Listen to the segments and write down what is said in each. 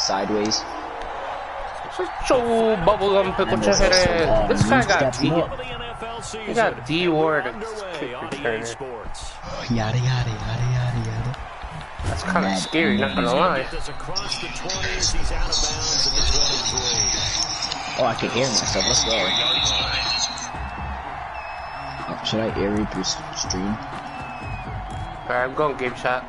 sideways. Joe Bubblegum Pickle Chicken. This guy got D. He got D Ward kick returner. Yada yada yada yada yada. That's kind of scary, not gonna lie. Oh, I can hear myself. Let's go. Oh, should I air read through stream? Alright, I'm going game chat.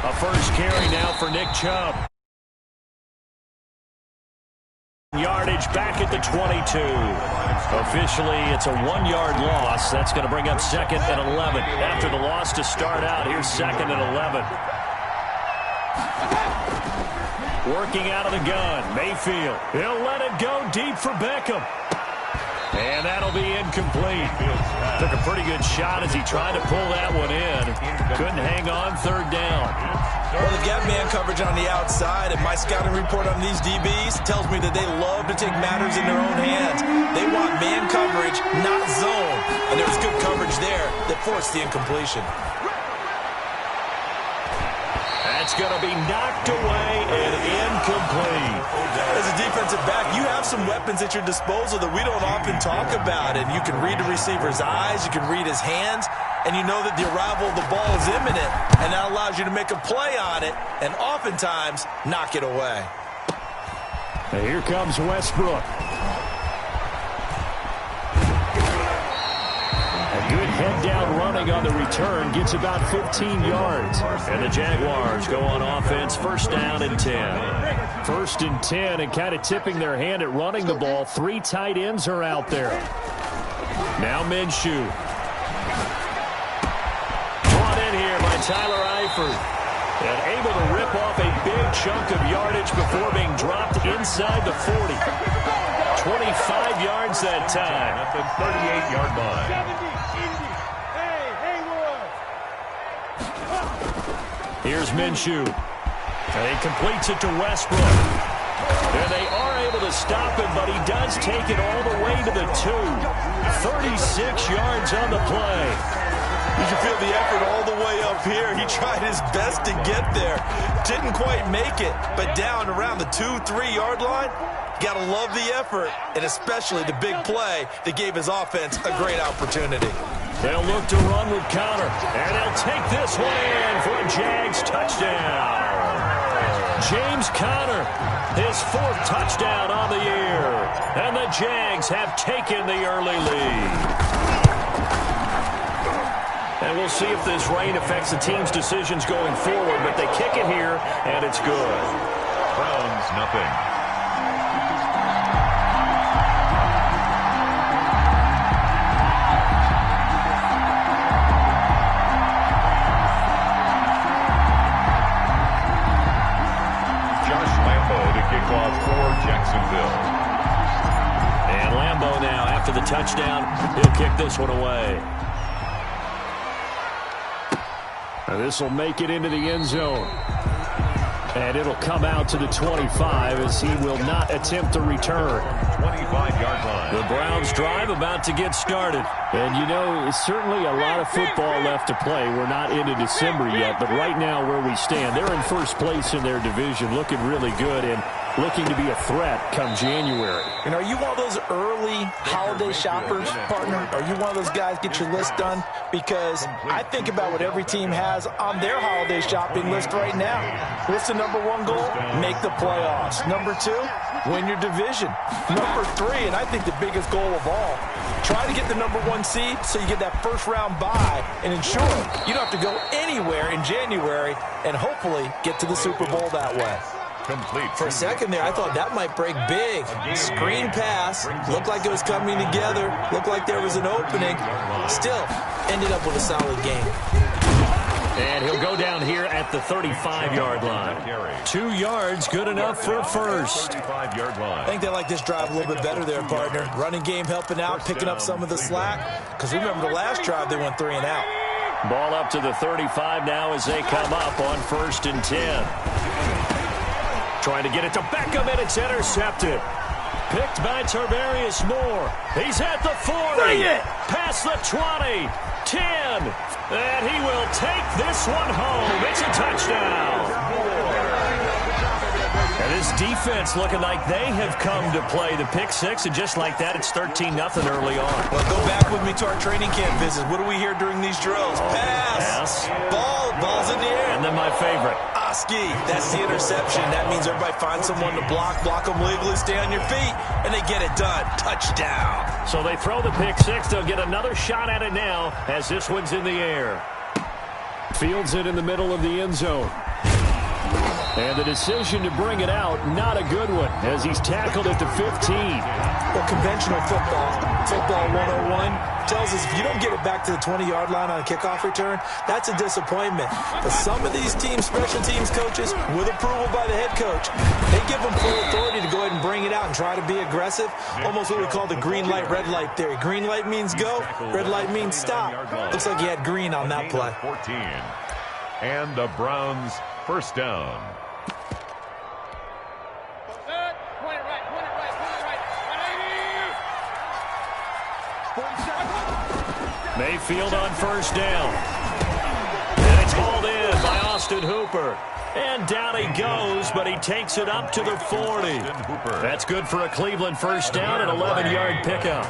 A first carry now for Nick Chubb. Yardage back at the 22. Officially, it's a 1-yard loss. That's going to bring up 2nd and 11. After the loss to start out, here's 2nd and 11. Working out of the gun, Mayfield. He'll let it go deep for Beckham. And that'll be incomplete. Took a pretty good shot as he tried to pull that one in. Couldn't hang on, 3rd down. Well, they've got man coverage on the outside, and my scouting report on these DBs tells me that they love to take matters in their own hands. They want man coverage, not zone. And there was good coverage there that forced the incompletion. That's going to be knocked away and incomplete. As a defensive back, you have some weapons at your disposal that we don't often talk about. And you can read the receiver's eyes, you can read his hands, and you know that the arrival of the ball is imminent. And that allows you to make a play on it and oftentimes knock it away. And here comes Westbrook. Good head-down running on the return. Gets about 15 yards. And the Jaguars go on offense. 1st down and 10. 1st and 10, and kind of tipping their hand at running the ball. 3 tight ends are out there. Now Minshew. Drawn in here by Tyler Eifert. And able to rip off a big chunk of yardage before being dropped inside the 40. 25 yards that time. At the 38-yard line. Here's Minshew. And he completes it to Westbrook. And they are able to stop him, but he does take it all the way to the 2. 36 yards on the play. You can feel the effort all the way up here. He tried his best to get there. Didn't quite make it, but down around the 2-3 yard line. Gotta love the effort, and especially the big play that gave his offense a great opportunity. They'll look to run with Conner, and they'll take this one in for a Jags touchdown. James Conner, his 4th touchdown on the year, and the Jags have taken the early lead. And we'll see if this rain affects the team's decisions going forward, but they kick it here, and it's good. Browns, nothing. And Lambeau now, after the touchdown, he'll kick this one away. And this will make it into the end zone. And it'll come out to the 25 as he will not attempt to return. 25-yard line. The Browns drive about to get started. And, you know, certainly a lot of football left to play. We're not into December yet, but right now where we stand, they're in 1st place in their division, looking really good and looking to be a threat come January. And are you one of those early holiday shoppers, partner? Are you one of those guys get your list done? Because I think about what every team has on their holiday shopping list right now. What's the number 1 goal? Make the playoffs. Number 2, win your division. Number 3, and I think the biggest goal of all, try to get the number 1 seed so you get that 1st round bye and ensure you don't have to go anywhere in January and hopefully get to the Super Bowl that way. Complete. For a second there, I thought that might break big. Screen pass. Looked like it was coming together. Looked like there was an opening. Still, ended up with a solid game. And he'll go down here at the 35-yard line. 2 yards, good enough for a first. I think they like this drive a little bit better there, partner. Running game helping out, picking up some of the slack. Because remember the last drive, they went 3 and out. Ball up to the 35 now as they come up on 1st and 10. Trying to get it to Beckham, and it's intercepted. Picked by Tarvarius Moore. He's at the 40. Past the 20. 10. And he will take this one home. It's a touchdown. And this defense looking like they have come to play the pick six, and just like that, it's 13-0 early on. Well, go back with me to our training camp visit. What do we hear during these drills? Pass. Ball's in the air. And then my favorite. Oski, that's the interception. That means everybody finds someone to block them legally, stay on your feet, and they get it done. Touchdown. So they throw the pick six. They'll get another shot at it now as this one's in the air. Fields it in the middle of the end zone. And the decision to bring it out, not a good one, as he's tackled at the 15. Well, conventional football 101, tells us if you don't get it back to the 20-yard line on a kickoff return, that's a disappointment. But some of these teams, special teams coaches, with approval by the head coach, they give them full authority to go ahead and bring it out and try to be aggressive. Almost what we call the green light, red light theory. Green light means go, red light means stop. Looks like he had green on that play. 14. And the Browns first down. Mayfield on first down. And it's hauled in by Austin Hooper. And down he goes, but he takes it up to the 40. That's good for a Cleveland first down, an 11-yard pickup.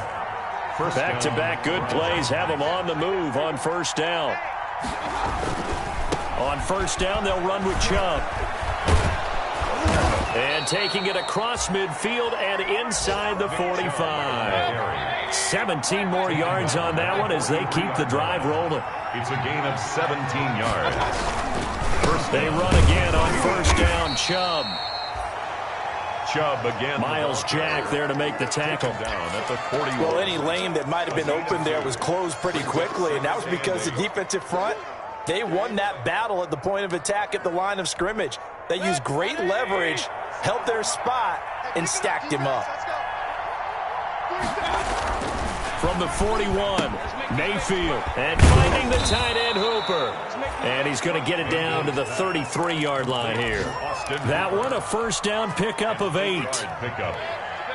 Back-to-back good plays have them on the move on first down. On first down, they'll run with Chubb. And taking it across midfield and inside the 45. 17 more yards on that one as they keep the drive rolling. It's a gain of 17 yards. They run again on first down. Chubb again. Miles Jack there to make the tackle. Down at the 41. Well, any lane that might have been open there was closed pretty quickly, and that was because the defensive front, they won that battle at the point of attack at the line of scrimmage. They used great leverage, held their spot, and stacked him up. From the 41, Mayfield. And finding the tight end, Hooper. And he's going to get it down to the 33-yard line here. That one, a first down pickup of 8. Pickup.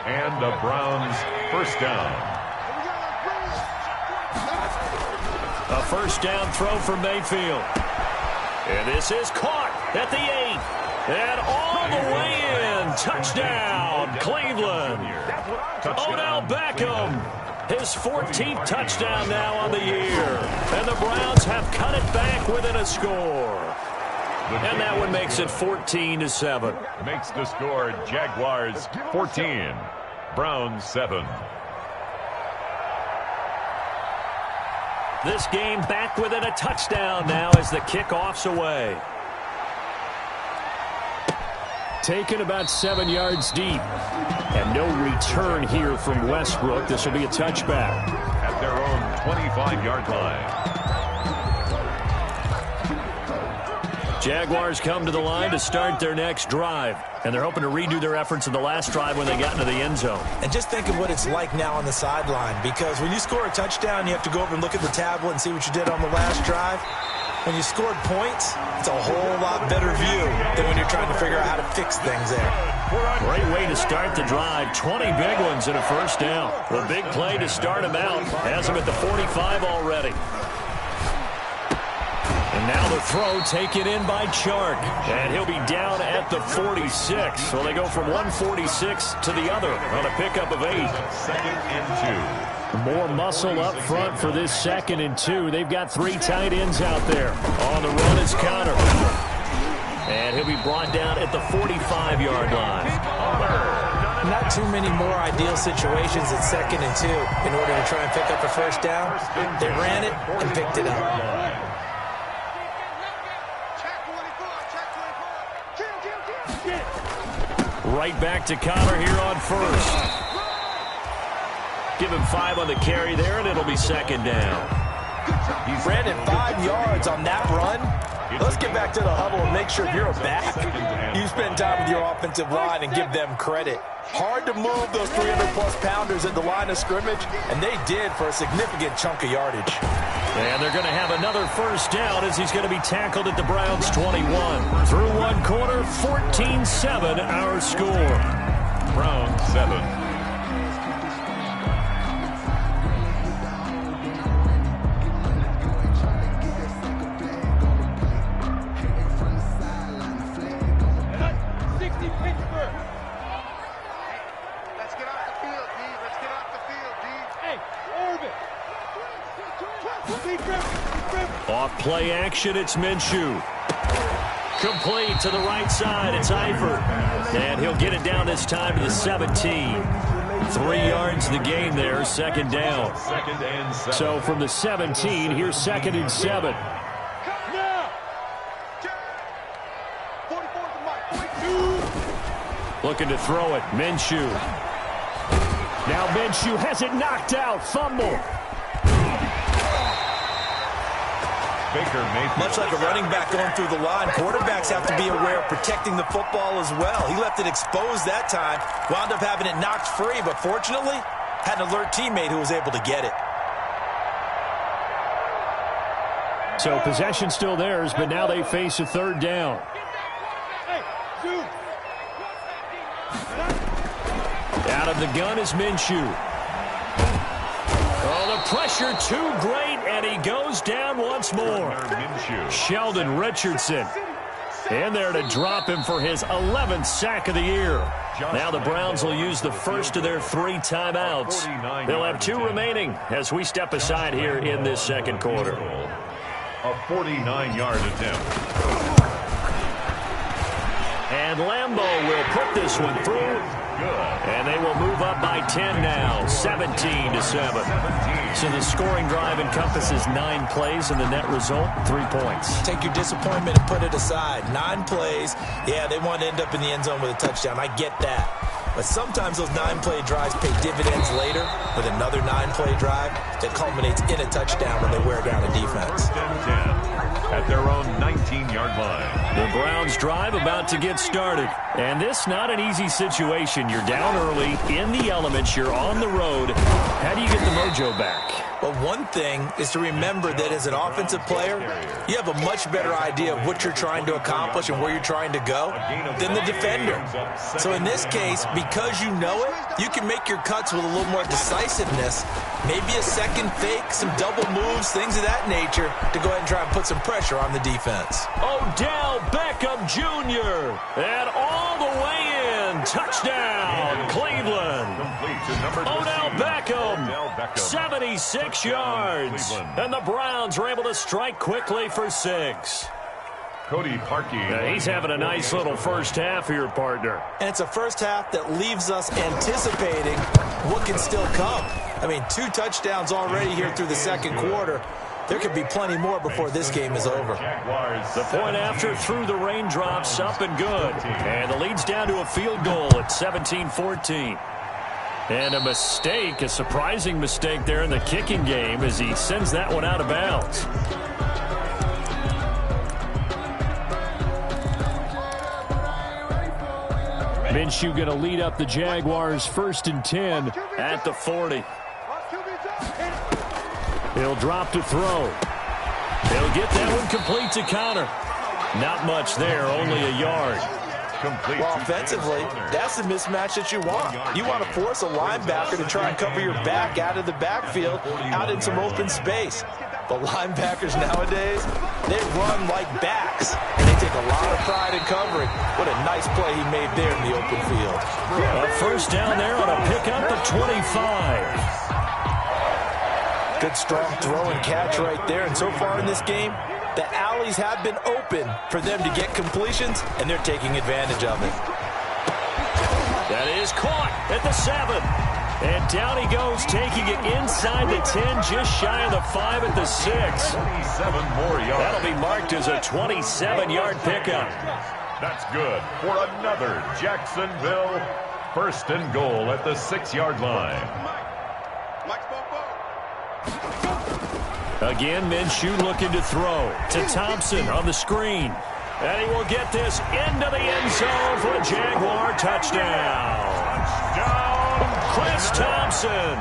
And the Browns first down. A first down throw for Mayfield. And this is caught at the 8. And all the way in. Touchdown, Cleveland. Odell Beckham. His 14th touchdown now on the year. And the Browns have cut it back within a score. And that one makes it 14-7. Makes the score Jaguars 14, Browns 7. This game back within a touchdown now as the kickoff's away. Taken about 7 yards deep. And no return here from Westbrook. This will be a touchback. At their own 25-yard line. Jaguars come to the line to start their next drive. And they're hoping to redo their efforts in the last drive when they got into the end zone. And just think of what it's like now on the sideline. Because when you score a touchdown, you have to go over and look at the tablet and see what you did on the last drive. When you scored points, it's a whole lot better view than when you're trying to figure out how to fix things there. Great way to start the drive. 20 big ones and a first down. A big play to start him out. Has him at the 45 already. And now the throw taken in by Chark. And he'll be down at the 46. So they go from 146 to the other on a pickup of 8. 2nd and 2. More muscle up front for this 2nd and 2. They've got 3 tight ends out there. On the run is Connor. And he'll be brought down at the 45-yard line. Not too many more ideal situations at 2nd and 2 in order to try and pick up a first down. They ran it and picked it up. Right back to Connor here on first. Give him 5 on the carry there, and it'll be 2nd down. He ran it 5 yards on that run. Let's get back to the huddle and make sure if you're a back, you spend time with your offensive line and give them credit. Hard to move those 300-plus pounders at the line of scrimmage, and they did for a significant chunk of yardage. And they're going to have another first down as he's going to be tackled at the Browns' 21. Through one quarter, 14-7 our score. Browns 7. Off play action, it's Minshew. Complete to the right side, it's Eifert. And he'll get it down this time to the 17. 3 yards the gain there, second down. Second and 7. So from the 17, here's second and 7. Looking to throw it, Minshew. Now Minshew has it knocked out, fumble. Baker Mayfield. Much like a running back going through the line, quarterbacks have to be aware of protecting the football as well. He left it exposed that time, wound up having it knocked free, but fortunately, had an alert teammate who was able to get it. So possession still theirs, but now they face a third down. Out of the gun is Minshew. Oh, the pressure too great, and he goes down once more. Sheldon Richardson in there to drop him for his 11th sack of the year. Now the Browns will use the first of their 3 timeouts. They'll have 2 remaining as we step aside here in this second quarter. A 49-yard attempt. And Lambeau will put this one through. And they will move up by 10 now, 17-7. So the scoring drive encompasses 9 plays, and the net result, 3 points. Take your disappointment and put it aside. 9 plays. Yeah, they want to end up in the end zone with a touchdown. I get that. But sometimes those 9-play drives pay dividends later with another 9-play drive that culminates in a touchdown when they wear down a defense. First and 10 at their own 19-yard line. The Browns drive about to get started. And this not an easy situation. You're down early, in the elements, you're on the road. How do you get the mojo back? Well, one thing is to remember that as an offensive player, you have a much better idea of what you're trying to accomplish and where you're trying to go than the defender. So in this case, because you know it, you can make your cuts with a little more decisiveness, maybe a second fake, some double moves, things of that nature, to go ahead and try and put some pressure on the defense. Odell Beckham Jr. and all the way in. Touchdown, Cleveland. Odell Beckham, 76 yards. And the Browns are able to strike quickly for 6. Cody Parkey. He's having a nice little first half here, partner. And it's a first half that leaves us anticipating what can still come. I mean, 2 touchdowns already here through the second quarter. There could be plenty more before this game is over. The point after through the raindrops, up and good. And the lead's down to a field goal at 17-14. And a mistake, a surprising mistake there in the kicking game as he sends that one out of bounds. Minshew going to lead up the Jaguars 1st and 10 at the 40. He'll drop to throw. He'll get that one complete to Connor. Not much there, only a yard. Well, offensively, that's the mismatch that you want. You want to force a linebacker to try and cover your back out of the backfield, out in some open space. But linebackers nowadays, they run like backs, and they take a lot of pride in covering. What a nice play he made there in the open field. A first down there on a pickup of 25. Good strong throw and catch right there. And so far in this game, the alleys have been open for them to get completions, and they're taking advantage of it. That is caught at the 7. And down he goes, taking it inside the 10, just shy of the 5 at the 6. 27 more yards. That'll be marked as a 27-yard pickup. That's good For another Jacksonville first and goal at the 6-yard line. Again, Minshew looking to throw to Thompson on the screen. And he will get this into the end zone for a Jaguar touchdown. Chris Thompson,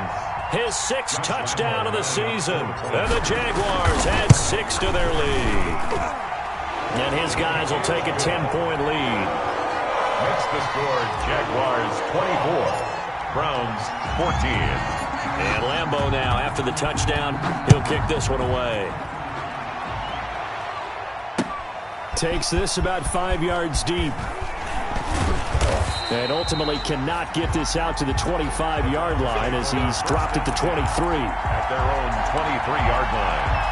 his 6th touchdown of the season. And the Jaguars add 6 to their lead. And his guys will take a 10-point lead. Makes the score Jaguars 24, Browns 14. And Lambeau now, after the touchdown, he'll kick this one away. Takes this about 5 yards deep. And ultimately cannot get this out to the 25-yard line as he's dropped at the 23. At their own 23-yard line.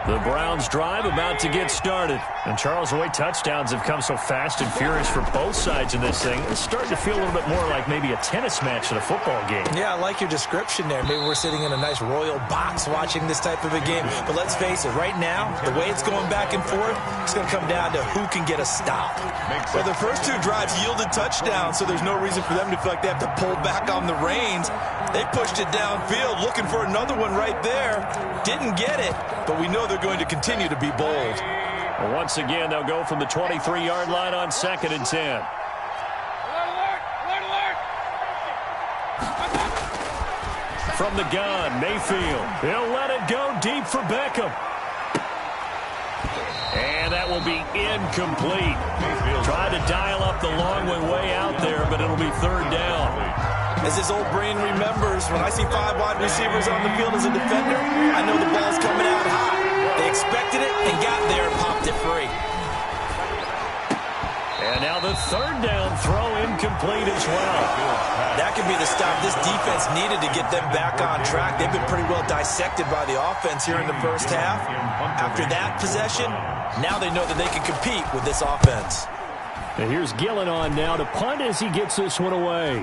The Browns drive about to get started. And Charles, the way touchdowns have come so fast and furious for both sides in this thing, it's starting to feel a little bit more like maybe a tennis match than a football game. Yeah, I like your description there. Maybe we're sitting in a nice royal box watching this type of a game. But let's face it, right now, the way it's going back and forth, it's going to come down to who can get a stop. Well, the first two drives yielded touchdowns, so there's no reason for them to feel like they have to pull back on the reins. They pushed it downfield, looking for another one right there. Didn't get it, but we know they're going to continue to be bold. Well, once again, they'll go from the 23-yard line on 2nd and 10. From the gun, Mayfield. He'll let it go deep for Beckham. And that will be incomplete. Tried to dial up the long one way out there, but it'll be 3rd down. As his old brain remembers, when I see 5 wide receivers on the field as a defender, I know the ball's coming out high. They expected it and got there and popped it free. And now the 3rd down throw incomplete as well. That could be the stop this defense needed to get them back on track. They've been pretty well dissected by the offense here in the first half. After that possession, now they know that they can compete with this offense. And here's Gillen on now to punt as he gets this one away.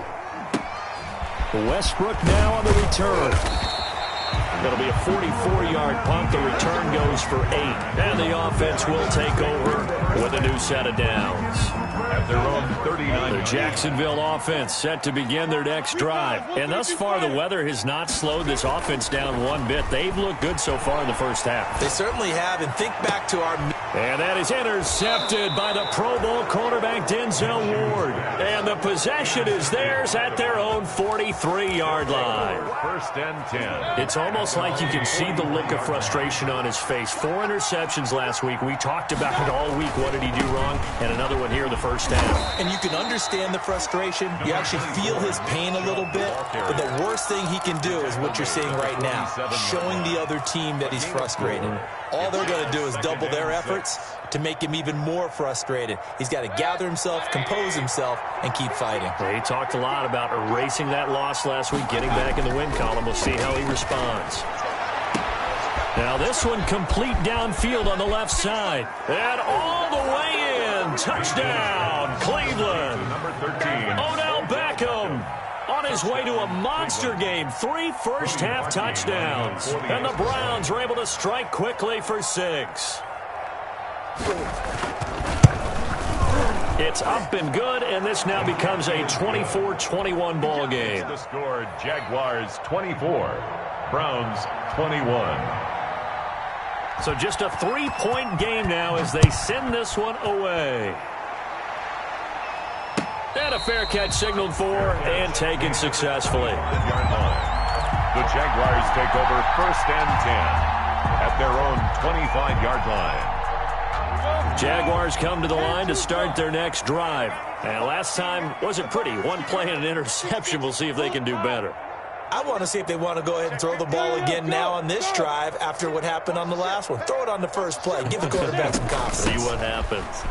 Westbrook now on the return. It'll be a 44-yard punt. The return goes for 8. And the offense will take over with a new set of downs. At their own 39. The Jacksonville offense set to begin their next drive. And thus far, the weather has not slowed this offense down one bit. They've looked good so far in the first half. They certainly have, and think back to our... And that is intercepted by the Pro Bowl cornerback Denzel Ward. And the possession is theirs at their own 43-yard line. 1st and 10. It's almost like you can see the look of frustration on his face. 4 interceptions last week. We talked about it all week. What did he do wrong? And another one here in the first half. And you can understand the frustration. You actually feel his pain a little bit. But the worst thing he can do is what you're seeing right now, showing the other team that he's frustrated. All they're going to do is double their efforts to make him even more frustrated. He's got to gather himself, compose himself, and keep fighting. He talked a lot about erasing that loss last week, getting back in the win column. We'll see how he responds. Now this one complete downfield on the left side. And all the way in. Touchdown, Cleveland. Number 13. Odell Beckham on his way to a monster game. 3 first-half touchdowns. And the Browns are able to strike quickly for 6. It's up and good, and this now becomes a 24-21 ball game. The score, Jaguars 24, Browns 21. So just a 3-point game now as they send this one away. And a fair catch signaled for and taken successfully. The Jaguars take over 1st and 10 at their own 25-yard line. Jaguars come to the line to start their next drive. And last time wasn't pretty. 1 play and an interception. We'll see if they can do better. I want to see if they want to go ahead and throw the ball again now on this drive after what happened on the last one. Throw it on the first play. Give the quarterback some confidence. See what happens.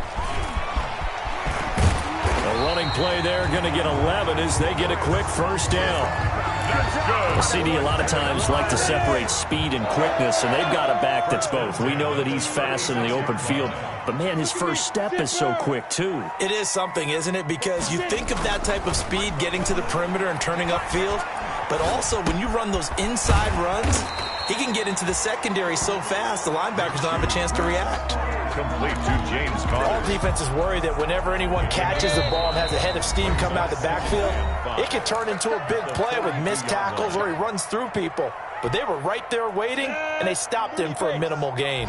A running play there, going to get 11 as they get a quick first down. CD a lot of times like to separate speed and quickness, and they've got a back that's both. We know that he's fast in the open field, but man, his first step is so quick too. It is something, isn't it? Because you think of that type of speed getting to the perimeter and turning upfield, but also when you run those inside runs, he can get into the secondary so fast the linebackers don't have a chance to react. Complete to James Conner. All defenses worry that whenever anyone catches the ball and has a head of steam come out the backfield, it can turn into a big play with missed tackles or he runs through people. But they were right there waiting, and they stopped him for a minimal gain.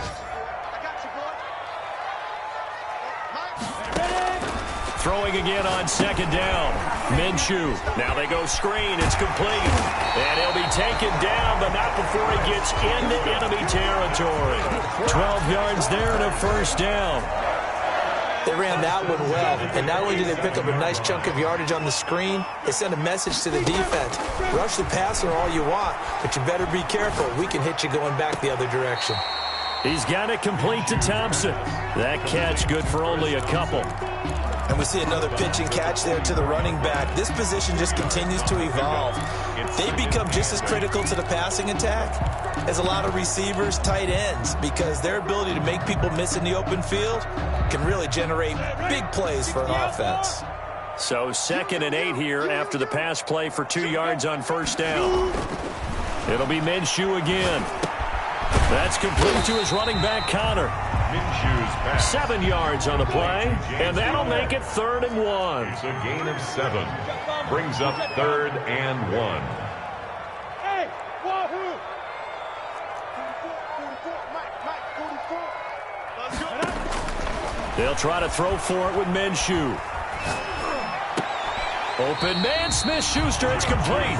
Throwing again on 2nd down. Minshew. Now they go screen. It's complete. And he'll be taken down, but not before he gets into enemy territory. 12 yards there and a first down. They ran that one well, and not only did they pick up a nice chunk of yardage on the screen, they sent a message to the defense. Rush the passer all you want, but you better be careful. We can hit you going back the other direction. He's got it complete to Thompson. That catch good for only a couple. And we see another pitch and catch there to the running back. This position just continues to evolve. They become just as critical to the passing attack as a lot of receivers, tight ends, because their ability to make people miss in the open field can really generate big plays for an offense. So 2nd and 8 here after the pass play for 2 yards on first down. It'll be Minshew again. That's complete to his running back, Connor. Minshew's pass. 7 yards on the play, and that'll make it 3rd and 1. It's a gain of 7. Brings up 3rd and 1. Hey, Wahoo! They'll try to throw for it with Minshew. Open man, Smith-Schuster, it's complete.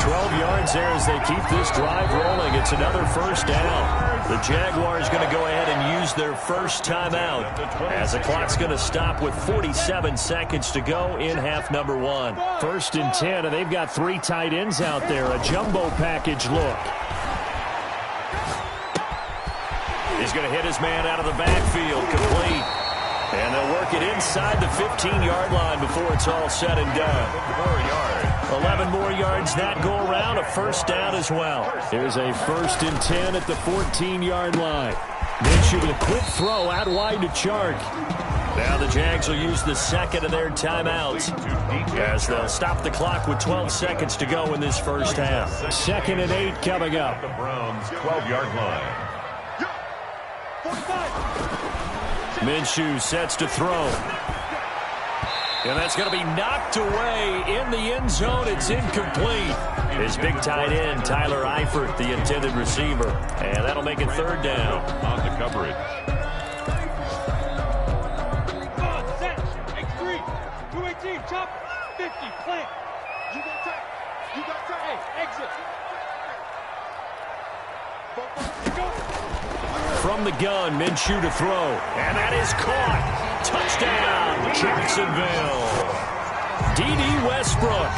12 yards there as they keep this drive rolling. It's another first down. The Jaguars going to go ahead and use their first timeout as the clock's going to stop with 47 seconds to go in half number 1. 1st and 10, and they've got 3 tight ends out there. A jumbo package look. He's going to hit his man out of the backfield, complete. And they'll work it inside the 15-yard line before it's all said and done. 11 more yards that go around, a first down as well. Here's a 1st and 10 at the 14-yard line. Minshew with a quick throw out wide to Chark. Now the Jags will use the 2nd of their timeouts as they'll stop the clock with 12 seconds to go in this first half. 2nd and 8 coming up. The Browns' 12-yard line. Minshew sets to throw. And that's going to be knocked away in the end zone. It's incomplete. His big tight end, Tyler Eifert, the intended receiver. And that'll make it 3rd down. On the coverage. Set. X3. 218. Chop. 50. Plant. You got time. You got time. Hey, exit. Go. From the gun, Minshew to throw. And that is caught. Touchdown, Jacksonville. D.D. Westbrook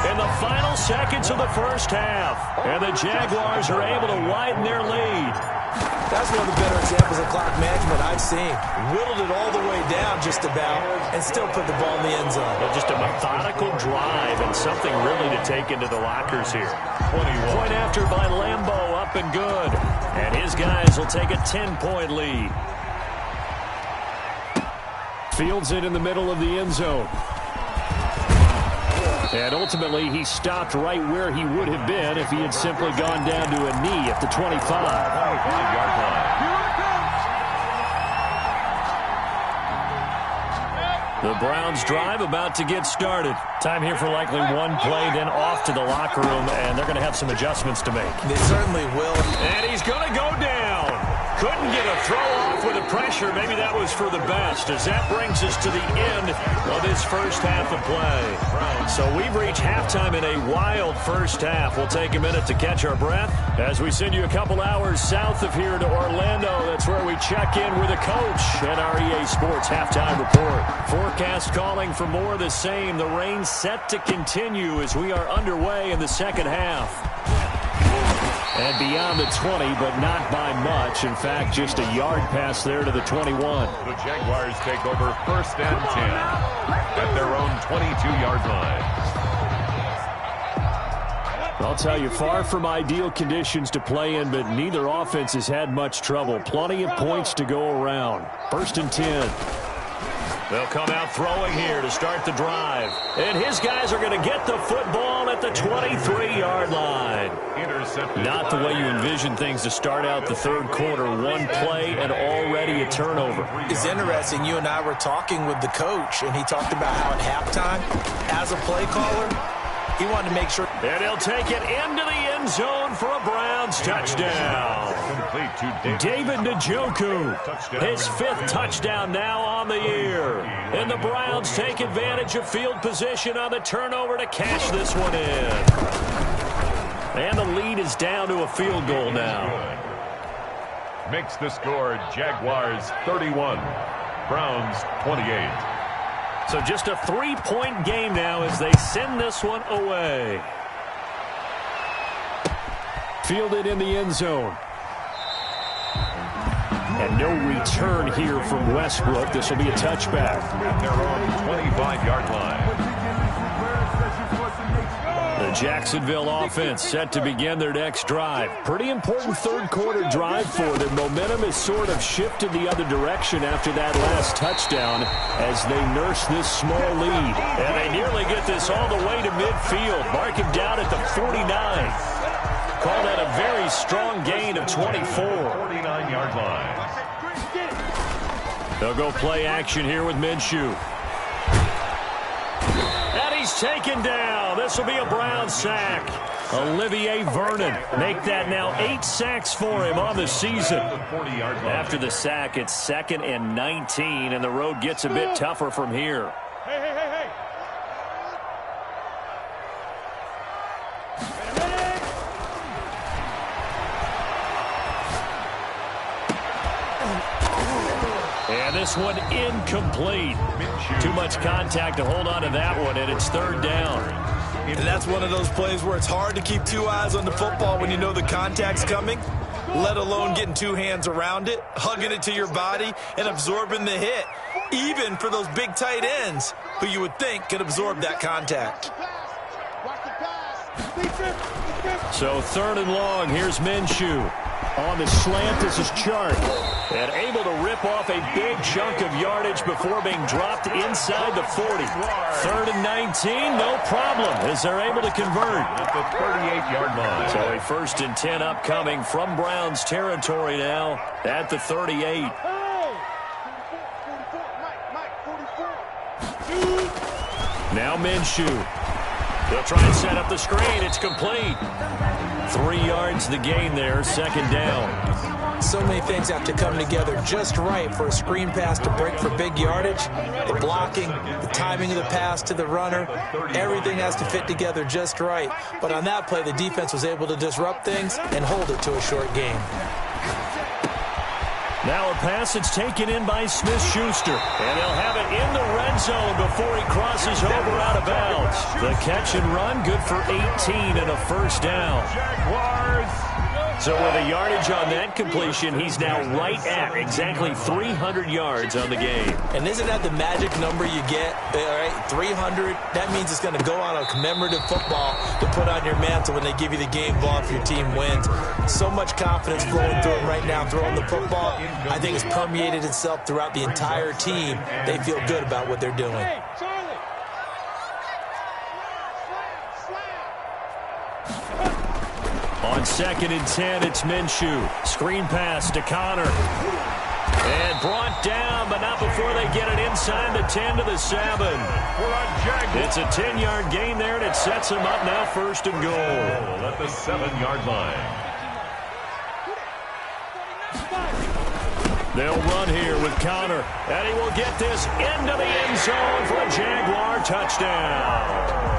in the final seconds of the first half. And the Jaguars are able to widen their lead. That's one of the better examples of clock management I've seen. Whittled it all the way down just about and still put the ball in the end zone. Well, just a methodical drive and something really to take into the lockers here. 21. Point after by Lambeau, up and good. And his guys will take a 10-point lead. Fields it in the middle of the end zone. And ultimately, he stopped right where he would have been if he had simply gone down to a knee at the 25. 25-yard line. The Browns drive about to get started. Time here for likely one play, then off to the locker room, and they're going to have some adjustments to make. They certainly will. And he's going to go down. Couldn't get a throw off with the pressure. Maybe that was for the best, as that brings us to the end of this first half of play. So we've reached halftime in a wild first half. We'll take a minute to catch our breath as we send you a couple hours south of here to Orlando. That's where we check in with a coach at our EA Sports Halftime Report. Forecast calling for more of the same. The rain set to continue as we are underway in the second half. And beyond the 20, but not by much. In fact, just a yard pass there to the 21. The Jaguars take over 1st and 10 at their own 22-yard line. I'll tell you, far from ideal conditions to play in, but neither offense has had much trouble. Plenty of points to go around. 1st and 10. They'll come out throwing here to start the drive. And his guys are going to get the football at the 23-yard line. Intercepted. Not the way you envision things to start out the third quarter. One play and already a turnover. It's interesting. You and I were talking with the coach, and he talked about how at halftime, as a play caller, he wanted to make sure. And he'll take it into the end zone for a Browns touchdown. Complete to David Njoku, his 5th touchdown now on the year. And the Browns take advantage of field position on the turnover to cash this one in. And the lead is down to a field goal now. Makes the score Jaguars 31, Browns 28. So just a 3-point game now as they send this one away. Fielded in the end zone. And no return here from Westbrook. This will be a touchback. At their own 25-yard line. The Jacksonville offense set to begin their next drive. Pretty important third-quarter drive for them. Momentum has sort of shifted the other direction after that last touchdown as they nurse this small lead. And they nearly get this all the way to midfield. Mark him down at the 49. Call that a very strong gain of 24. 49-yard line. They'll go play action here with Minshew. And he's taken down. This will be a Brown sack. Olivier Vernon make that now 8 sacks for him on the season. After the sack, it's 2nd and 19, and the road gets a bit tougher from here. Hey. And this one incomplete. Too much contact to hold on to that one, and it's 3rd down. And that's one of those plays where it's hard to keep 2 eyes on the football when you know the contact's coming, let alone getting 2 hands around it, hugging it to your body, and absorbing the hit, even for those big tight ends who you would think could absorb that contact. So 3rd and long, here's Minshew. On the slant, this is Chark. And able to rip off a big chunk of yardage before being dropped inside the 40. 3rd and 19, no problem, as they're able to convert. At the 38-yard line. So a 1st and 10 upcoming from Browns territory now at the 38. Now Minshew. They'll try and set up the screen. It's complete. 3 yards the gain there, 2nd down. So many things have to come together just right for a screen pass to break for big yardage. The blocking, the timing of the pass to the runner, everything has to fit together just right. But on that play, the defense was able to disrupt things and hold it to a short game. Now a pass that's taken in by Smith-Schuster. And they'll have it in the red zone before he crosses over out of bounds. The catch and run, good for 18 and a 1st down. Jaguars. So with a yardage on that completion, he's now right at exactly 300 yards on the game. And isn't that the magic number you get? All right, 300, that means it's going to go on a commemorative football to put on your mantle when they give you the game ball if your team wins. So much confidence flowing through him right now throwing the football. I think it's permeated itself throughout the entire team. They feel good about what they're doing. On 2nd and 10, it's Minshew. Screen pass to Connor. And brought down, but not before they get it inside the 10 to the 7. It's a 10-yard gain there, and it sets him up now 1st and goal. At the 7-yard line. They'll run here with Connor, and he will get this into the end zone for a Jaguar touchdown.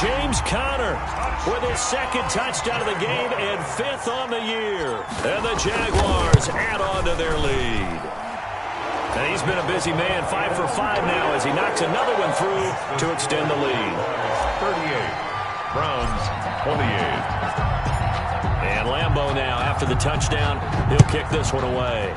James Conner with his 2nd touchdown of the game and 5th on the year. And the Jaguars add on to their lead. And he's been a busy man, 5 for 5 now as he knocks another one through to extend the lead. 38. Browns 28. And Lambeau now, after the touchdown, he'll kick this one away.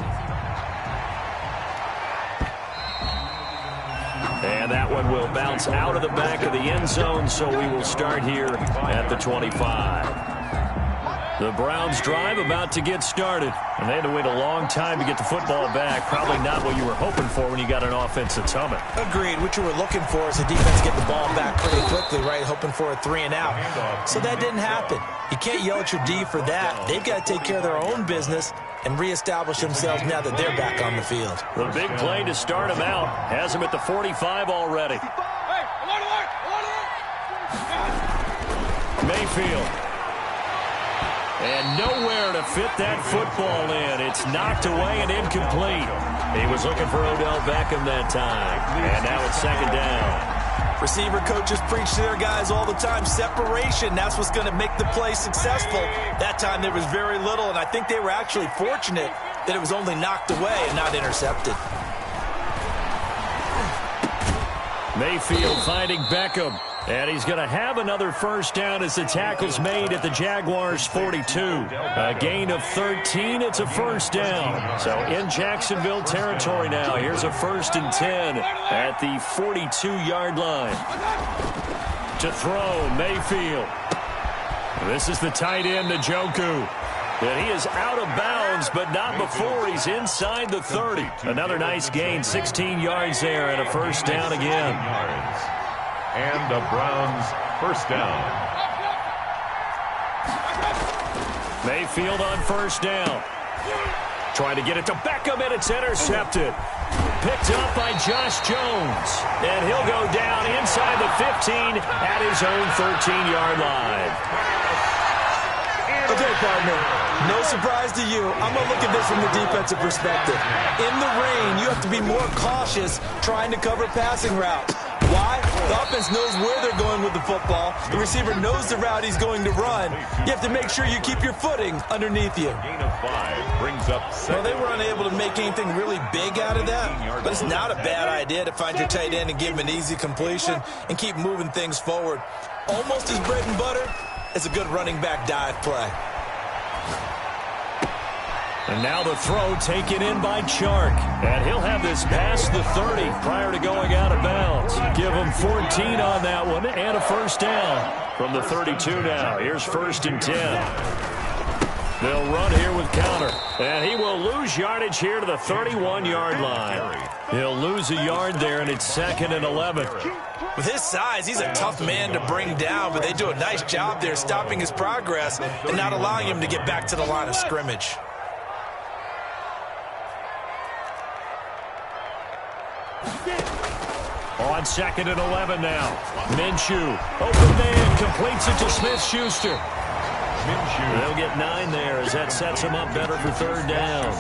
And that one will bounce out of the back of the end zone, so we will start here at the 25. The Browns drive about to get started. And they had to wait a long time to get the football back. Probably not what you were hoping for when you got an offense that's humming. Agreed. What you were looking for is the defense get the ball back pretty quickly, right? Hoping for a 3 and out. So that didn't happen. You can't yell at your D for that. They've got to take care of their own business and reestablish themselves now that they're back on the field. The big play to start him out has him at the 45 already. Mayfield. And nowhere to fit that football in. It's knocked away and incomplete. He was looking for Odell Beckham that time. And now it's 2nd down. Receiver coaches preach to their guys all the time. Separation, that's what's going to make the play successful. That time there was very little, and I think they were actually fortunate that it was only knocked away and not intercepted. Mayfield finding Beckham. And he's going to have another first down as the tackle's made at the Jaguars' 42. A gain of 13. It's a first down. So in Jacksonville territory now. Here's a 1st and 10 at the 42-yard line. To throw, Mayfield. This is the tight end, Njoku. And he is out of bounds, but not before he's inside the 30. Another nice gain, 16 yards there, and a first down again. And the Browns first down. Mayfield on first down. Trying to get it to Beckham, and it's intercepted. Picked up by Josh Jones. And he'll go down inside the 15 at his own 13-yard line. Okay, partner, no surprise to you. I'm going to look at this from the defensive perspective. In the rain, you have to be more cautious trying to cover passing routes. Why? The offense knows where they're going with the football. The receiver knows the route he's going to run. You have to make sure you keep your footing underneath you. Gain of 5 brings up 7. Well, they were unable to make anything really big out of that, but it's not a bad idea to find your tight end and give him an easy completion and keep moving things forward. Almost as bread and butter as a good running back dive play. And now the throw taken in by Chark. And he'll have this past the 30 prior to going out of bounds. Give him 14 on that one and a first down from the 32 now. Here's 1st and 10. They'll run here with counter. And he will lose yardage here to the 31-yard line. He'll lose a yard there, and it's 2nd and 11. With his size, he's a tough man to bring down, but they do a nice job there stopping his progress and not allowing him to get back to the line of scrimmage. On 2nd and 11 now. Minshew, open man, completes it to Smith-Schuster. They'll get 9 there as that sets him up better for 3rd down.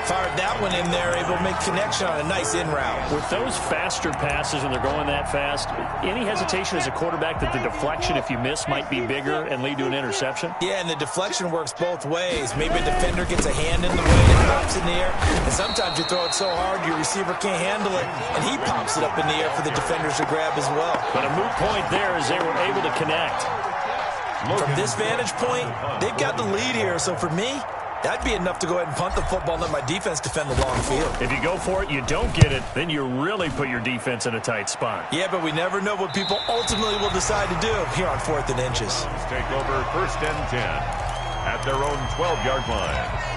Fired that one in there, able to make connection on a nice in route. With those faster passes when they're going that fast, any hesitation as a quarterback that the deflection, if you miss, might be bigger and lead to an interception? Yeah, and the deflection works both ways. Maybe a defender gets a hand in the way and pops in the air, and sometimes you throw it so hard your receiver can't handle it, and he pops it up in the air for the defenders to grab as well. But a moot point there as they were able to connect. From this vantage point, they've got the lead here, so for me, that'd be enough to go ahead and punt the football and let my defense defend the long field. If you go for it, you don't get it, then you really put your defense in a tight spot. Yeah, but we never know what people ultimately will decide to do here on 4th and inches. Take over 1st and 10 at their own 12-yard line.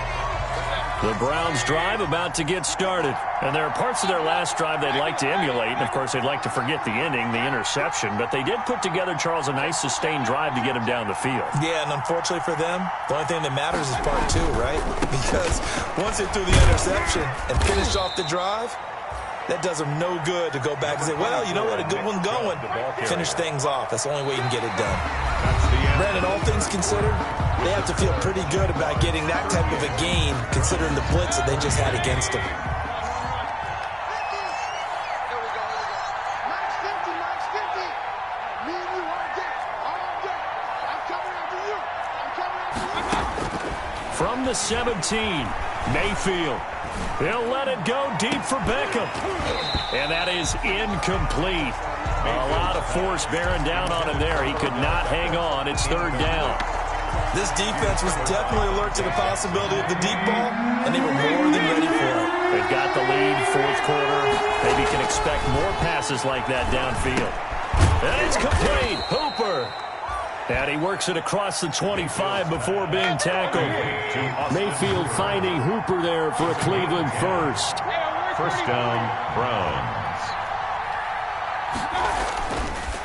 The Browns drive about to get started. And there are parts of their last drive they'd like to emulate. And, of course, they'd like to forget the ending, the interception. But they did put together, Charles, a nice sustained drive to get him down the field. Yeah, and unfortunately for them, the only thing that matters is part 2, right? Because once they threw the interception and finished off the drive, that does them no good to go back and say, well, you know what, a good one going. Finish things off. That's the only way you can get it done. Brandon, all things considered, they have to feel pretty good about getting that type of a gain, considering the blitz that they just had against them. From the 17, Mayfield. He'll let it go deep for Beckham. And that is incomplete. A lot of force bearing down on him there. He could not hang on. It's 3rd down. This defense was definitely alert to the possibility of the deep ball, and they were more than ready for it. They've got the lead, 4th quarter. Maybe can expect more passes like that downfield. And it's complete. Hooper. And he works it across the 25 before being tackled. Mayfield finding Hooper there for a Cleveland first. First down, Browns.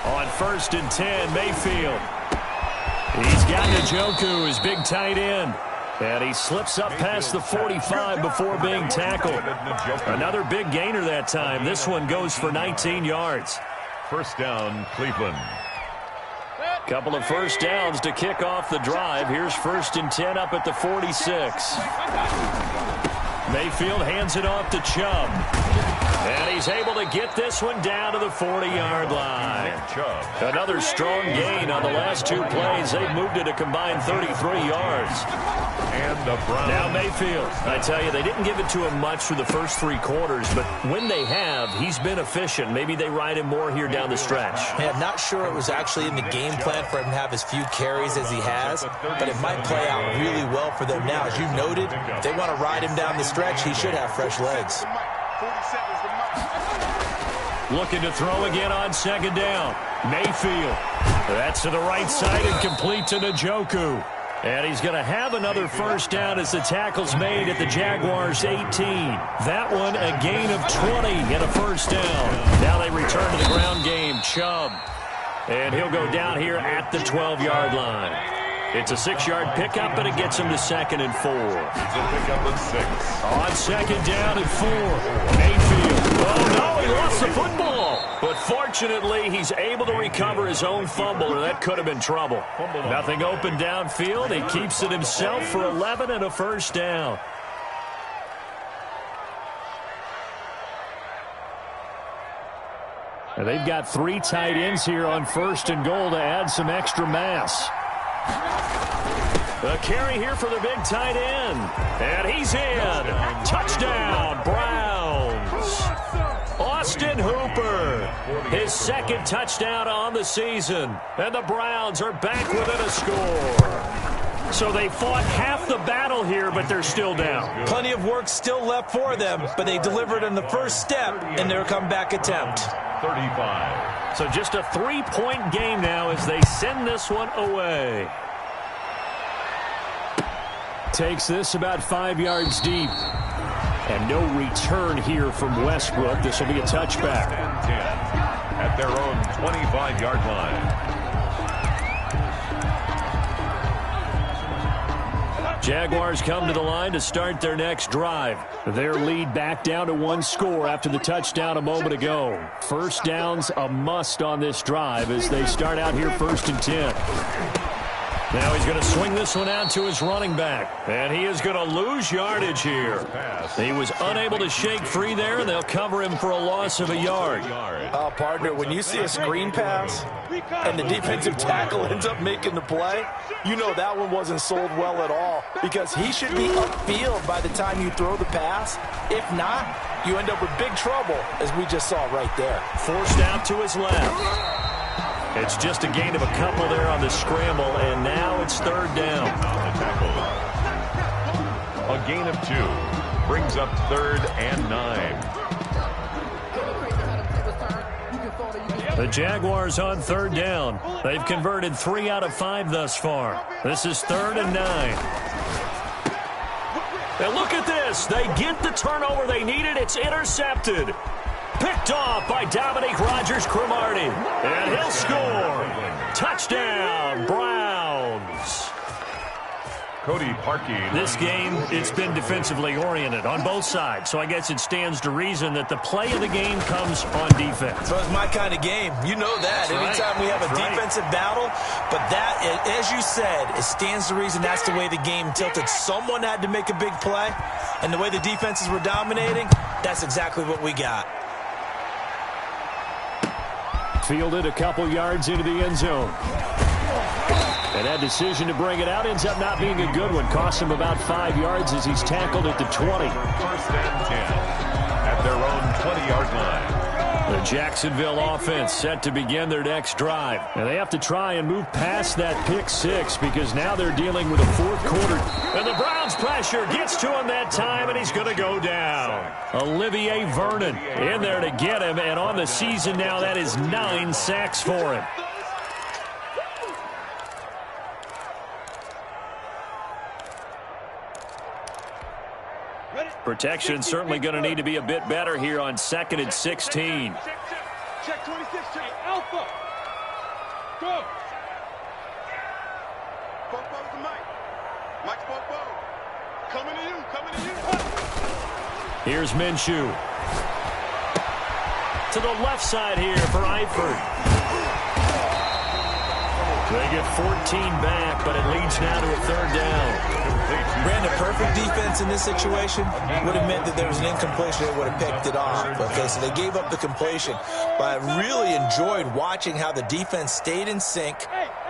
On 1st and 10, Mayfield. He's got Njoku, his big tight end. And he slips up past the 45 before being tackled. Another big gainer that time. This one goes for 19 yards. First down, Cleveland. Couple of first downs to kick off the drive. Here's 1st and 10 up at the 46. Mayfield hands it off to Chubb. And he's able to get this one down to the 40-yard line. Chubb. Another strong gain on the last 2 plays. They've moved it a combined 33 yards. And the Browns. Now Mayfield. I tell you, they didn't give it to him much through the first 3 quarters, but when they have, he's been efficient. Maybe they ride him more here down the stretch. Yeah, I'm not sure it was actually in the game plan for him to have as few carries as he has, but it might play out really well for them now. As you noted, if they want to ride him down the stretch, he should have fresh legs. Looking to throw again on 2nd down. Mayfield. That's to the right side and complete to Njoku. And he's going to have another first down as the tackle's made at the Jaguars' 18. That one a gain of 20 and a first down. Now they return to the ground game. Chubb. And he'll go down here at the 12-yard line. It's a 6-yard pickup, and it gets him to 2nd and 4. It's a pickup of 6. On 2nd down and 4. Mayfield. Oh, no, he lost the football. But fortunately, he's able to recover his own fumble, or that could have been trouble. Nothing open downfield. He keeps it himself for 11 and a first down. And they've got 3 tight ends here on 1st and goal to add some extra mass. A carry here for the big tight end. And he's in. Touchdown, Browns. Austin Hooper. His 2nd touchdown on the season. And the Browns are back within a score. So they fought half the battle here, but they're still down. Plenty of work still left for them, but they delivered in the first step in their comeback attempt. 35. So just a 3-point game now as they send this one away. Takes this about 5 yards deep. And no return here from Westbrook. This will be a touchback. 10 at their own 25-yard line. Jaguars come to the line to start their next drive. Their lead back down to 1 score after the touchdown a moment ago. First down's a must on this drive as they start out here 1st and 10. Now he's going to swing this one out to his running back. And he is going to lose yardage here. He was unable to shake free there, and they'll cover him for a loss of a yard. Partner, when you see a screen pass and the defensive tackle ends up making the play, you know that one wasn't sold well at all because he should be upfield by the time you throw the pass. If not, you end up with big trouble, as we just saw right there. Forced out to his left. It's just a gain of a couple there on the scramble, and now it's 3rd down. A gain of 2 brings up 3rd and 9. The Jaguars on 3rd down. They've converted 3 out of 5 thus far. This is 3rd and 9. And look at this. They get the turnover they needed. It's intercepted. Picked off by Dominique Rodgers-Cromartie. And he'll score. Touchdown, Browns. Cody Parkey. This game, it's been defensively oriented on both sides. So I guess it stands to reason that the play of the game comes on defense. So it's my kind of game. You know that. That's Anytime right. we have a That's right. defensive battle. But that, as you said, it stands to reason that's the way the game tilted. Someone had to make a big play. And the way the defenses were dominating, that's exactly what we got. Fielded a couple yards into the end zone. And that decision to bring it out ends up not being a good one. Cost him about 5 yards as he's tackled at the 20. 1st and 10 at their own 20-yard line. The Jacksonville offense set to begin their next drive. And they have to try and move past that pick 6 because now they're dealing with a 4th quarter. And the Browns pressure gets to him that time, and he's going to go down. Olivier Vernon in there to get him, and on the season now that is 9 sacks for him. Protection certainly going to need to be a bit better here on 2nd and 16. Check 26, check Alpha. Go. Popo to Mike. Mike's Popo. Coming to you, coming to you. Here's Minshew. To the left side here for Eifert. They get 14 back, but it leads now to a third down. Brandon, perfect defense in this situation would have meant that there was an incompletion. They would have picked it off. Okay, so they gave up the completion. But I really enjoyed watching how the defense stayed in sync,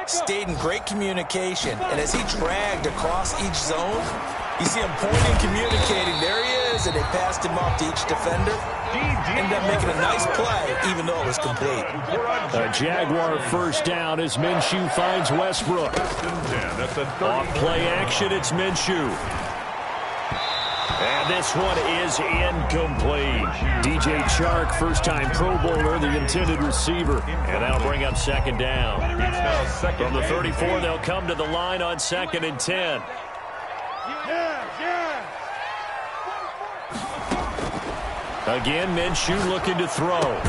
stayed in great communication, and as he dragged across each zone, you see him pointing, communicating. There he is, and they passed him off to each defender. Ended up making a nice play, even though it was complete. A Jaguar first down as Minshew finds Westbrook. Off play action, it's Minshew. And this one is incomplete. DJ Chark, first-time Pro Bowler, the intended receiver. And that'll bring up second down. From the 34, they'll come to the line on 2nd and 10. Again, Minshew looking to throw.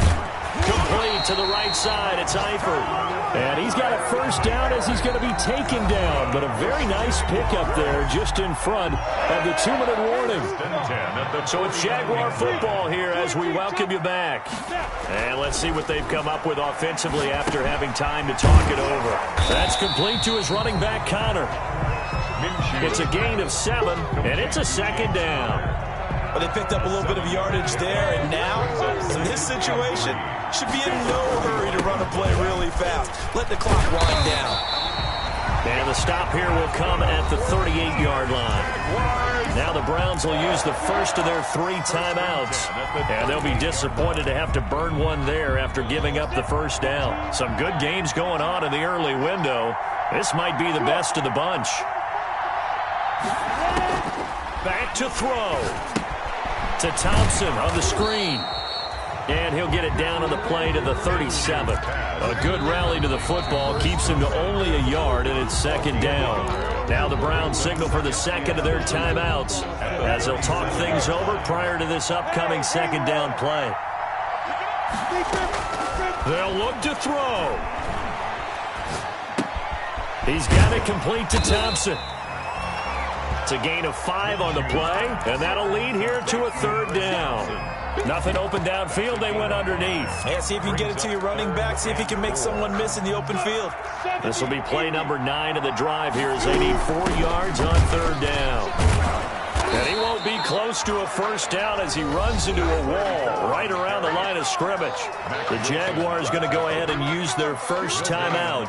Complete to the right side. It's Eifert. And he's got a first down as he's going to be taken down. But a very nice pickup there just in front of the 2-minute warning. So it's Jaguar football here as we welcome you back. And let's see what they've come up with offensively after having time to talk it over. That's complete to his running back, Connor. It's a gain of 7, and it's a second down. But they picked up a little bit of yardage there, and now, in this situation, should be in no hurry to run a play really fast. Let the clock wind down. And the stop here will come at the 38-yard line. Now the Browns will use the first of their 3 timeouts. And they'll be disappointed to have to burn one there after giving up the first down. Some good games going on in the early window. This might be the best of the bunch. Back to throw. To Thompson on the screen. And he'll get it down on the play to the 37. A good rally to the football keeps him to only a yard, and it's second down. Now the Browns signal for the second of their timeouts as they'll talk things over prior to this upcoming second down play. They'll look to throw. He's got it complete to Thompson. It's a gain of 5 on the play, and that'll lead here to a third down. Nothing open downfield. They went underneath. Yeah, see if you can get it to your running back. See if you can make someone miss in the open field. This will be play number 9 of the drive here as they need 4 yards on third down. And he won't be close to a first down as he runs into a wall right around the line of scrimmage. The Jaguars going to go ahead and use their first timeout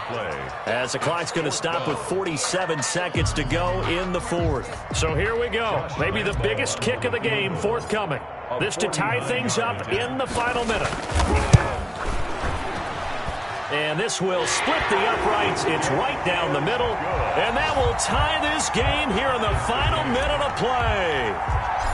as the clock's going to stop with 47 seconds to go in the 4th. So here we go. Maybe the biggest kick of the game forthcoming. This to tie things up in the final minute. And this will split the uprights. It's right down the middle. And that will tie this game here in the final minute of play.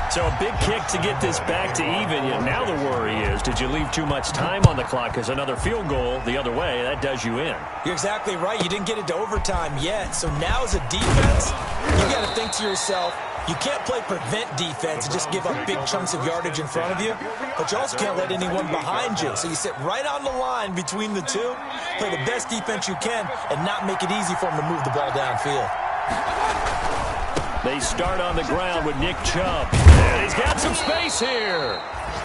So a big kick to get this back to even. And now the worry is, did you leave too much time on the clock? Because another field goal the other way, that does you in. You're exactly right. You didn't get it to overtime yet. So now as a defense, you got to think to yourself, you can't play prevent defense and just give up big chunks of yardage in front of you, but you also can't let anyone behind you. So you sit right on the line between the two, play the best defense you can, and not make it easy for them to move the ball downfield. They start on the ground with Nick Chubb. And he's got some space here.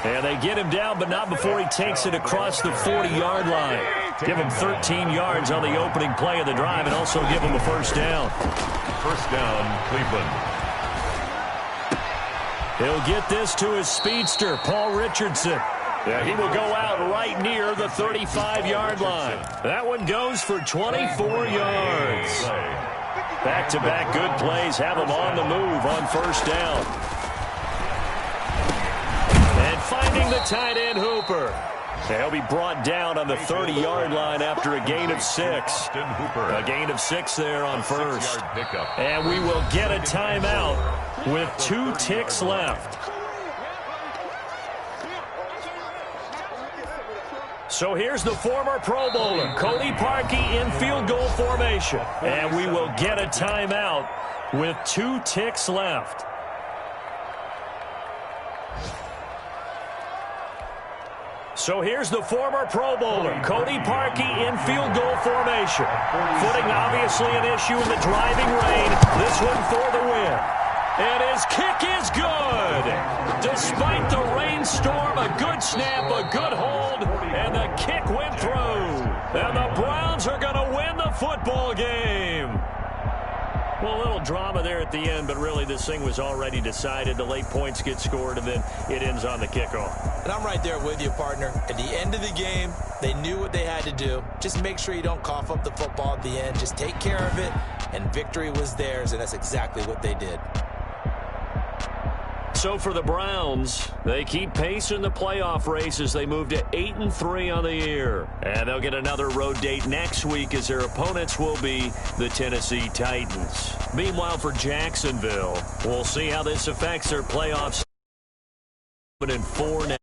And they get him down, but not before he takes it across the 40-yard line. Give him 13 yards on the opening play of the drive and also give him a first down. First down, Cleveland. He'll get this to his speedster, Paul Richardson. Yeah, he will go out right near the 35-yard line. That one goes for 24 yards. Back-to-back good plays have him on the move on first down. And finding the tight end, Hooper. He'll be brought down on the 30-yard line after a gain of 6. A gain of 6 there on first. And we will get a timeout with 2 ticks left. So here's the former Pro Bowler, Cody Parkey, in field goal formation. And we will get a timeout with 2 ticks left. So here's the former Pro Bowler, Cody Parkey, in field goal formation. Footing obviously an issue in the driving rain. This one for the win. And his kick is good. Despite the rainstorm, a good snap, a good hold, and the kick went through. And the Browns are going to win the football game. Well, a little drama there at the end, but really this thing was already decided. The late points get scored, and then it ends on the kickoff. And I'm right there with you, partner. At the end of the game, they knew what they had to do. Just make sure you don't cough up the football at the end. Just take care of it, and victory was theirs, and that's exactly what they did. So for the Browns, they keep pace in the playoff race as they move to 8-3 on the year. And they'll get another road date next week as their opponents will be the Tennessee Titans. Meanwhile, for Jacksonville, we'll see how this affects their playoffs. 7-4 now.